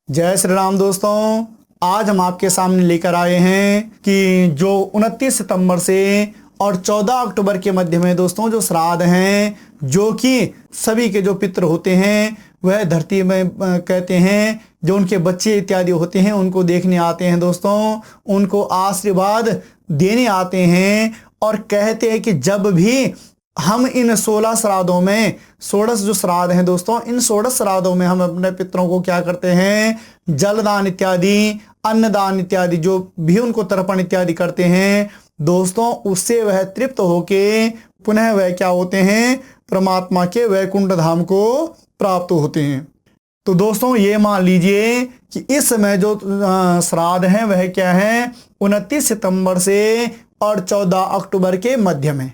जय श्री राम दोस्तों। आज हम आपके सामने लेकर आए हैं कि जो 29 सितंबर से और 14 अक्टूबर के मध्य में दोस्तों जो श्राद्ध हैं, जो कि सभी के जो पितृ होते हैं वह धरती में कहते हैं, जो उनके बच्चे इत्यादि होते हैं उनको देखने आते हैं दोस्तों, उनको आशीर्वाद देने आते हैं और कहते हैं कि जब भी हम इन 16 श्राद्धों में 16 जो श्राद्ध हैं दोस्तों, इन 16 श्राद्धों में हम अपने पितरों को क्या करते हैं, जलदान इत्यादि, अन्नदान इत्यादि जो भी उनको तर्पण इत्यादि करते हैं दोस्तों, उससे वह तृप्त होके पुनः वह क्या होते हैं, परमात्मा के वैकुंठ धाम को प्राप्त होते हैं। तो दोस्तों ये मान लीजिए कि इस समय जो श्राद्ध हैं वह क्या है, 29 सितंबर से और 14 अक्टूबर के मध्य में।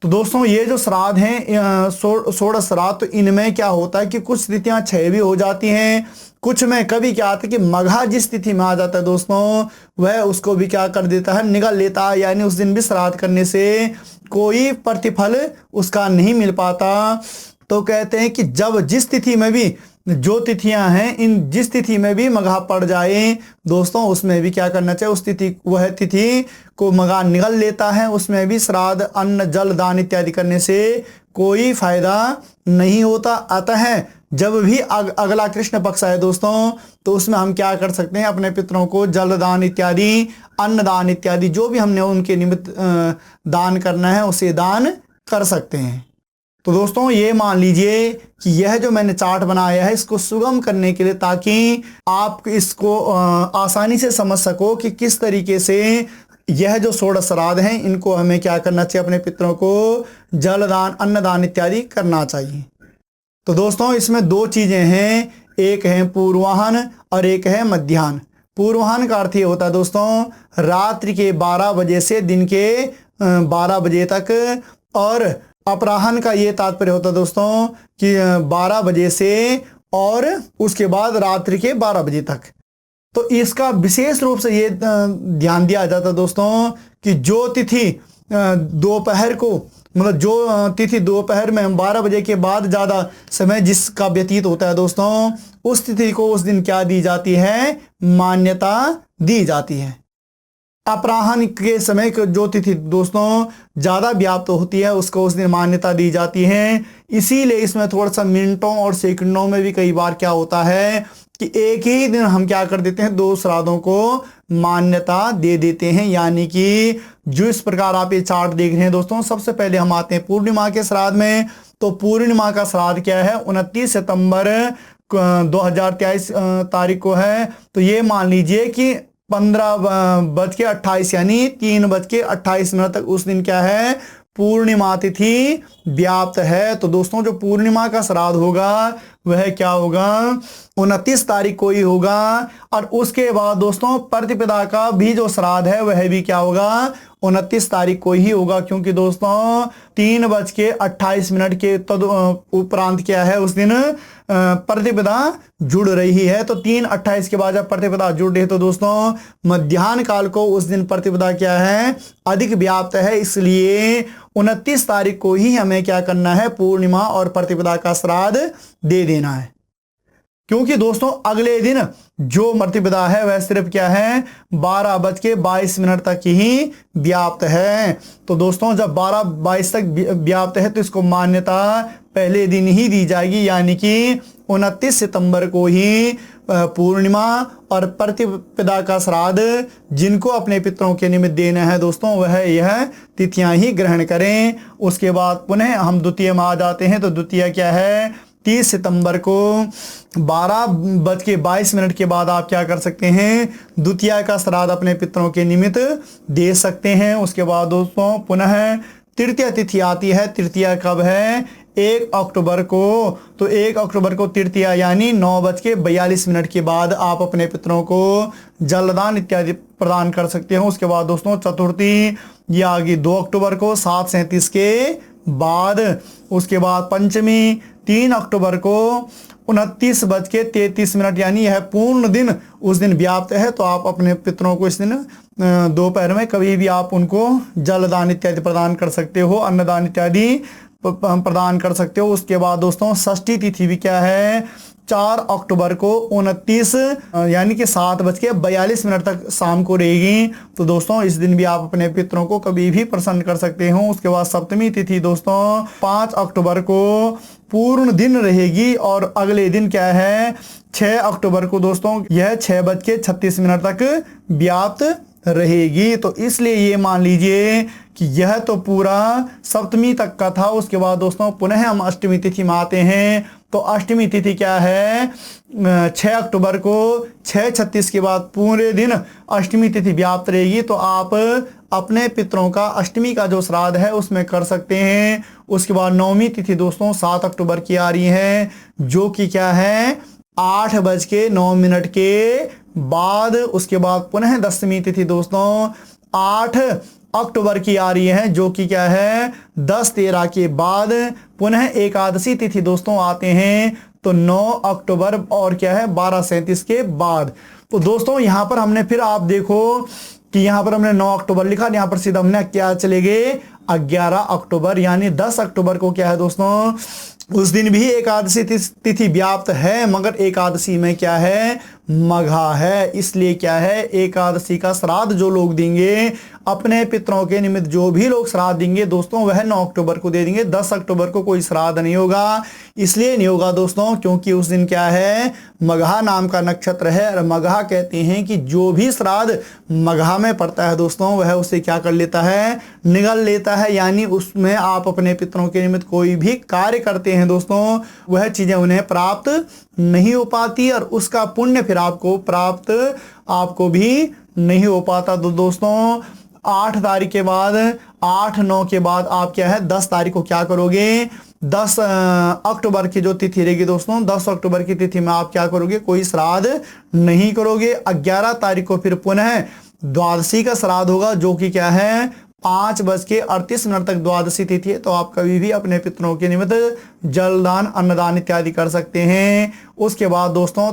तो दोस्तों ये जो श्राद्ध हैं 16 श्राद्ध, तो इनमें क्या होता है कि कुछ तिथियां क्षय भी हो जाती हैं, कुछ में कभी क्या आता है कि मघा जिस तिथि में आ जाता है दोस्तों वह उसको भी क्या कर देता है, निगल लेता है, यानी उस दिन भी श्राद्ध करने से कोई प्रतिफल उसका नहीं मिल पाता। तो कहते हैं कि जब जिस तिथि में भी जो तिथियां हैं, इन जिस तिथि में भी मघा पड़ जाए दोस्तों उसमें भी क्या करना चाहिए, उस तिथि वह तिथि को मघा निगल लेता है, उसमें भी श्राद्ध अन्न जल दान इत्यादि करने से कोई फायदा नहीं होता। अतः जब भी अगला कृष्ण पक्ष है दोस्तों, तो उसमें हम क्या कर सकते हैं, अपने पितरों को जल दान इत्यादि, अन्न दान इत्यादि जो भी हमने उनके निमित्त दान करना है उसे दान कर सकते हैं। तो दोस्तों ये मान लीजिए कि यह जो मैंने चार्ट बनाया है इसको सुगम करने के लिए, ताकि आप इसको आसानी से समझ सको कि किस तरीके से यह जो 16 श्राद्ध हैं इनको हमें क्या करना चाहिए, अपने पितरों को जलदान अन्नदान इत्यादि करना चाहिए। तो दोस्तों इसमें दो चीजें हैं, एक है पूर्वाह्न और एक है मध्याह्न। पूर्वाह्न का अर्थ ये होता है दोस्तों रात्रि के 12 बजे से दिन के 12 बजे तक, और अपराह्न का ये तात्पर्य होता है दोस्तों कि 12 बजे से और उसके बाद रात्रि के 12 बजे तक। तो इसका विशेष रूप से ये ध्यान दिया जाता है दोस्तों कि जो तिथि दोपहर को, मतलब जो तिथि दोपहर में 12 बजे के बाद ज़्यादा समय जिसका व्यतीत होता है दोस्तों, उस तिथि को उस दिन क्या दी जाती है, मान्यता दी जाती है। अपराह्न के समय जो तिथि दोस्तों ज़्यादा व्याप्त होती है उसको उस दिन मान्यता दी जाती है। इसीलिए इसमें थोड़ा सा मिनटों और सेकंडों में भी कई बार क्या होता है कि एक ही दिन हम क्या कर देते हैं, दो श्राद्धों को मान्यता दे देते हैं। यानी कि जो इस प्रकार आप ये चार्ट देख रहे हैं दोस्तों, सबसे पहले हम आते हैं पूर्णिमा के श्राद्ध में। तो पूर्णिमा का श्राद्ध क्या है, 29 सितंबर 2023 तारीख को है। तो ये मान लीजिए कि 15:28 यानी 3:28 तक उस दिन क्या है, पूर्णिमा तिथि व्याप्त है। तो दोस्तों जो पूर्णिमा का श्राद्ध होगा वह क्या होगा, 29 तारीख को ही होगा। और उसके बाद दोस्तों प्रतिपदा का भी जो श्राद्ध है वह भी क्या होगा, 29 तारीख को ही होगा, क्योंकि दोस्तों 3:28 के तद उपरांत क्या है, उस दिन प्रतिपदा जुड़ रही है। तो 3:28 के बाद जब प्रतिपदा जुड़ रही है तो दोस्तों मध्याह्न काल को उस दिन प्रतिपदा क्या है, अधिक व्याप्त है। इसलिए 29 तारीख को ही हमें क्या करना है, पूर्णिमा और प्रतिपदा का श्राद्ध दे देना है। क्योंकि दोस्तों अगले दिन जो प्रतिपदा है वह सिर्फ क्या है, 12:22 तक ही व्याप्त है। तो दोस्तों जब 12:22 तक व्याप्त है तो इसको मान्यता पहले दिन ही दी जाएगी, यानी कि 29 सितंबर को ही पूर्णिमा और प्रतिपदा का श्राद्ध जिनको अपने पितरों के निमित्त देना है दोस्तों वह यह तिथियां ही ग्रहण करें। उसके बाद पुनः हम द्वितीय में आ जाते हैं। तो द्वितीय क्या है, 30 सितंबर को 12:22 के बाद आप क्या कर सकते हैं, द्वितीय का श्राद्ध अपने पितरों के निमित्त दे सकते हैं। उसके बाद दोस्तों पुनः तृतीय तिथि आती है। तृतीय कब है, 1 अक्टूबर को। तो 1 अक्टूबर को तृतीय यानी 9:42 के बाद आप अपने पितरों को जलदान इत्यादि प्रदान कर सकते हो। उसके बाद दोस्तों चतुर्थी ये आ गई 2 अक्टूबर को 7:37 के बाद। उसके बाद पंचमी 3 अक्टूबर को 29:33 यानी यह पूर्ण दिन उस दिन व्याप्त है। तो आप अपने पितरों को इस दिन दोपहर में कभी भी आप उनको जलदान इत्यादि प्रदान कर सकते हो, अन्नदान इत्यादि प्रदान कर सकते हो। उसके बाद दोस्तों षष्ठी तिथि भी क्या है, 4 अक्टूबर को 29 यानी कि 7:42 तक शाम को रहेगी। तो दोस्तों इस दिन भी आप अपने पितरों को कभी भी प्रसन्न कर सकते हो। उसके बाद सप्तमी तिथि दोस्तों 5 अक्टूबर को पूर्ण दिन रहेगी और अगले दिन क्या है 6 अक्टूबर को दोस्तों यह 6:36 तक व्याप्त रहेगी। तो इसलिए ये मान लीजिए कि यह तो पूरा सप्तमी तक का था। उसके बाद दोस्तों पुनः हम अष्टमी तिथि में आते हैं। तो अष्टमी तिथि क्या है 6 अक्टूबर को 6:36 के बाद पूरे दिन अष्टमी तिथि व्याप्त रहेगी। तो आप अपने पितरों का अष्टमी का जो श्राद्ध है उसमें कर सकते हैं। उसके बाद नवमी तिथि दोस्तों 7 अक्टूबर की आ रही है, जो कि क्या है 8:09 के बाद। उसके बाद पुनः दसवीं तिथि दोस्तों 8 अक्टूबर की आ रही है, जो कि क्या है 10-13 के बाद। पुनः एकादशी तिथि दोस्तों आते हैं तो 9 अक्टूबर और क्या है 12:37 के बाद। तो दोस्तों यहाँ पर हमने फिर आप देखो कि यहाँ पर हमने 9 अक्टूबर लिखा, यहाँ पर सीधा हमने क्या चले गए 11 अक्टूबर, यानी 10 अक्टूबर को क्या है दोस्तों उस दिन भी एकादशी तिथि व्याप्त है, मगर एकादशी में क्या है मघा है। इसलिए क्या है एकादशी का श्राद्ध जो लोग देंगे अपने पितरों के निमित्त, जो भी लोग श्राद्ध देंगे दोस्तों वह 9 अक्टूबर को दे देंगे। 10 अक्टूबर को कोई श्राद्ध नहीं होगा। इसलिए नहीं होगा दोस्तों क्योंकि उस दिन क्या है मघा नाम का नक्षत्र है। और मघा कहते हैं कि जो भी श्राद्ध मघा में पड़ता है दोस्तों वह उसे क्या कर लेता है निगल लेता है। यानी उसमें आप अपने पितरों के निमित्त कोई भी कार्य करते हैं दोस्तों वह चीजें उन्हें प्राप्त नहीं हो पाती और उसका पुण्य फिर आपको प्राप्त आपको भी नहीं हो पाता। तो दोस्तों 8 तारीख के बाद 8-9 के बाद आप क्या है 10 तारीख को क्या करोगे 10 अक्टूबर की जो तिथि रहेगी दोस्तों 10 अक्टूबर की तिथि में आप क्या करोगे कोई श्राद्ध नहीं करोगे। 11 तारीख को फिर पुनः द्वादशी का श्राद्ध होगा, जो कि क्या है 5:38 तक द्वादशी तिथि है। तो आप कभी भी अपने पितरों के निमित्त जलदान अन्नदान इत्यादि कर सकते हैं। उसके बाद दोस्तों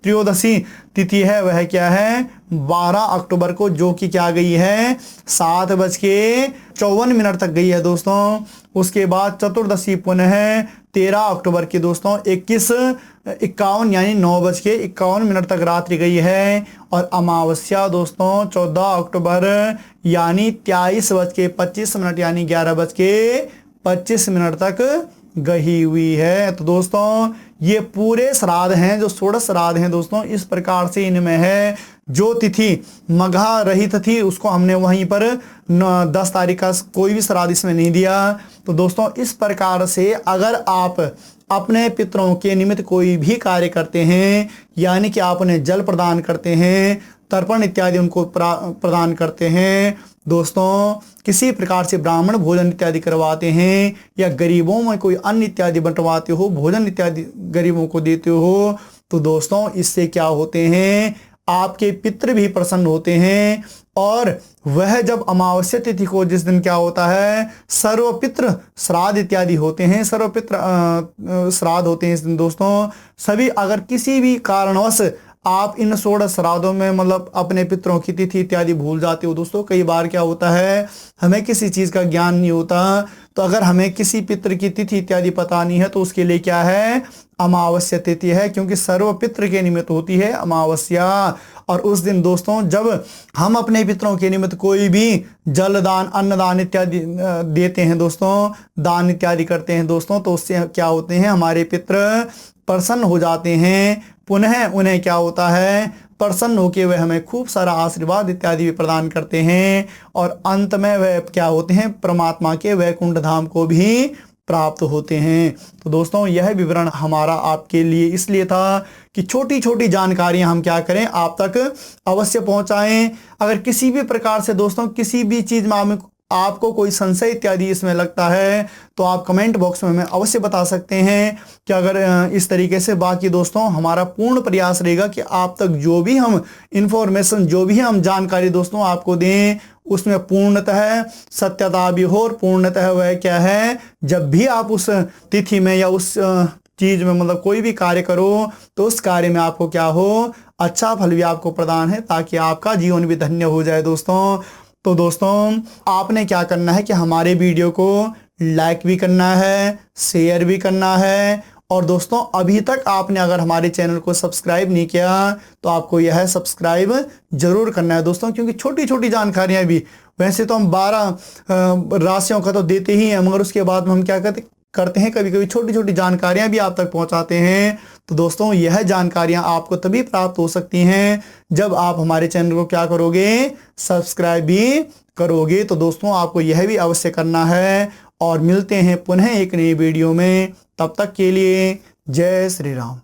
त्रयोदशी तिथि है वह क्या है 12 अक्टूबर को, जो कि क्या गई है 7:54 तक गई है दोस्तों। उसके बाद चतुर्दशी पुनः 13 अक्टूबर की दोस्तों 21:51 यानी 9:51 तक रात्रि गई है। और अमावस्या दोस्तों 14 अक्टूबर यानी 23:25 यानी 11:25 तक गई हुई है। तो दोस्तों ये पूरे श्राद्ध हैं जो 16 श्राद्ध हैं दोस्तों, इस प्रकार से इनमें है। जो तिथि मघा रहित थी उसको हमने वहीं पर 10 तारीख का कोई भी श्राद्ध इसमें नहीं दिया। तो दोस्तों इस प्रकार से अगर आप अपने पितरों के निमित्त कोई भी कार्य करते हैं यानी कि आप उन्हें जल प्रदान करते हैं, तर्पण इत्यादि उनको प्रदान करते हैं दोस्तों, किसी प्रकार से ब्राह्मण भोजन इत्यादि करवाते हैं या गरीबों में कोई अन्न इत्यादि बंटवाते हो, भोजन इत्यादि गरीबों को देते हो, तो दोस्तों इससे क्या होते हैं आपके पितृ भी प्रसन्न होते हैं। और वह जब अमावस्या तिथि को जिस दिन क्या होता है सर्वपितृ श्राद्ध इत्यादि होते हैं, सर्वपितृ श्राद्ध होते हैं इस दिन दोस्तों। सभी अगर किसी भी कारणवश आप इन 16 श्राद्धों में मतलब अपने पितरों की तिथि इत्यादि भूल जाते हो दोस्तों, कई बार क्या होता है हमें किसी चीज़ का ज्ञान नहीं होता, तो अगर हमें किसी पितृ की तिथि इत्यादि पता नहीं है तो उसके लिए क्या है अमावस्या तिथि है, क्योंकि सर्व पितृ के निमित्त होती है अमावस्या। और उस दिन दोस्तों जब हम अपने पितरों के निमित्त कोई भी जलदान अन्नदान इत्यादि देते हैं दोस्तों, दान इत्यादि करते हैं दोस्तों, तो उससे क्या होते हैं हमारे पितृ प्रसन्न हो जाते हैं। पुनः उन्हें क्या होता है प्रसन्न होकर वह हमें खूब सारा आशीर्वाद इत्यादि भी प्रदान करते हैं और अंत में वह क्या होते हैं परमात्मा के वैकुंठ धाम को भी प्राप्त होते हैं। तो दोस्तों यह विवरण हमारा आपके लिए इसलिए था कि छोटी छोटी जानकारियां हम क्या करें आप तक अवश्य पहुंचाएं। अगर किसी भी प्रकार से दोस्तों किसी भी चीज़ में आपको कोई संशय इत्यादि इसमें लगता है तो आप कमेंट बॉक्स में हमें अवश्य बता सकते हैं कि अगर इस तरीके से। बाकी दोस्तों हमारा पूर्ण प्रयास रहेगा कि आप तक जो भी हम इंफॉर्मेशन जो भी हम जानकारी दोस्तों आपको दें उसमें पूर्णतः सत्यता भी हो। और पूर्णतः वह क्या है जब भी आप उस तिथि में या उस चीज़ में मतलब कोई भी कार्य करो तो उस कार्य में आपको क्या हो अच्छा फल भी आपको प्रदान है, ताकि आपका जीवन भी धन्य हो जाए दोस्तों। तो दोस्तों आपने क्या करना है कि हमारे वीडियो को लाइक भी करना है, शेयर भी करना है और दोस्तों अभी तक आपने अगर हमारे चैनल को सब्सक्राइब नहीं किया तो आपको यह सब्सक्राइब जरूर करना है दोस्तों, क्योंकि छोटी छोटी जानकारियां भी, वैसे तो हम 12 राशियों का तो देते ही हैं, मगर उसके बाद में हम क्या करते हैं, कभी कभी छोटी छोटी जानकारियां भी आप तक पहुंचाते हैं। तो दोस्तों यह जानकारियां आपको तभी प्राप्त हो सकती हैं जब आप हमारे चैनल को क्या करोगे, सब्सक्राइब भी करोगे। तो दोस्तों आपको यह भी अवश्य करना है, और मिलते हैं पुनः एक नई वीडियो में। तब तक के लिए जय श्री राम।